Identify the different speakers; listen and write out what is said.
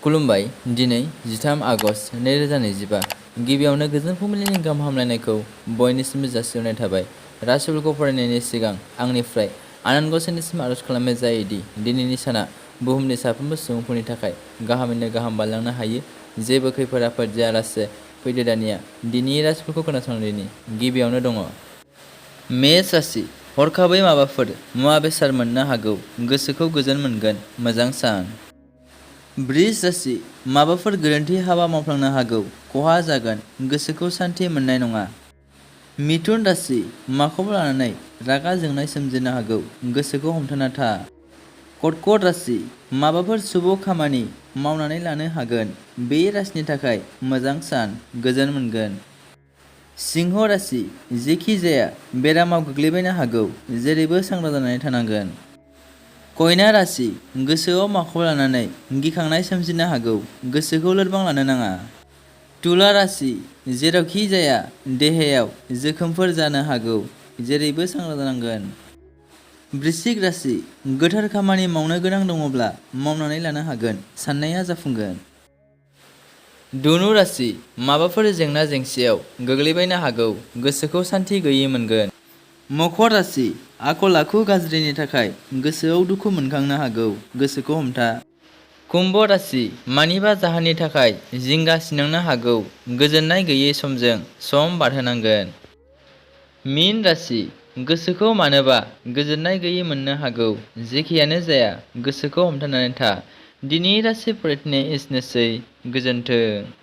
Speaker 1: खुलुमबाय। दिनै 13 आगस्ट 2025। गिबियावनो गोजोन फुंबिलिनि गाहाम हामलायनायखौ बयनिसिमबो जासिहरनाय थाबाय। राशिफोरखौ फरायनायनि सिगां आंनिफ्राय आनान गसाइनिसिम आरज खालामनाय जायोदि दिनैनि साना बुहुमनि साफ्रोमबो सुबुंफोरनि थाखाय गाहामैनो गाहाम बारलांनो हायो। जेबो खैफोद आफोद जायालासे फैदो दानिया दिनैनि राशिफोरखौ खोनासंदिनि। गिबियावनो दङ मेष राशि। हरखाबै माबाफोर मुवा बेसाद मोननो हागौ, गोसोखौ गोजोन मोनगोन, मोजां सान। बृष राशि। माबाफोर गोरोन्थि हाबा मावफ्लांनो हागौ, खहा जागोन, गोसोखौ सान्थि मोननाय नङा। मिथुन राशि। माखौबा लानानै रागा जोंनाय सोमजिनो हागौ, गोसोखौ हमथाना था। कर्कट राशि। माबाफोर शुभ खामानि मावनानै लानो हागोन, बे राशिनि थाखाय मोजां सान, गोजोन मोनगोन। सिंह राशि। जेखि जाया बेरामाव गोग्लैबायनो हागौ, जेरैबो सांग्रां जानानै थानांगोन। कन्या राशि। गोसोआव माखौबा लानानै गिखांनाय सोमजिनो हागौ, गोसोखौ लोरबां लानो नाङा। तुला राशि। जेरावखि जाया देहायाव जोखोमफोर जानो हागौ, जेरैबो सांग्रां जानांगोन। वृश्चिक राशि। गोथार खामानि मावनो गोनां दङब्ला मावनानै लानो हागोन, साननाया जाफुंगोन। धनु राशि। माबाफोर जेंना जेंसियाव गोग्लैबायनो हागौ, गोसोखौ सान्थि गैयै मोनगोन। मकर राशि। आखल आखु गाज्रिनि थाखाय गोसोआव दुखु मोनखांनो हागौ, गोसोखौ हमथा। कुम्भ राशि। मानिबा जाहोननि थाखाय जिंगा सिनांनो हागौ, गोजोननाय गैयै समजों सम बारहोनांगोन। मीन राशि। गोसोखौ मानोबा गोजोननाय गैयै मोननो हागौ, जेखियानो जाया गोसोखौ हमथानानै था। दिनैनि राशि फरायथिनाया एसेनोसै, गोजोन्थों।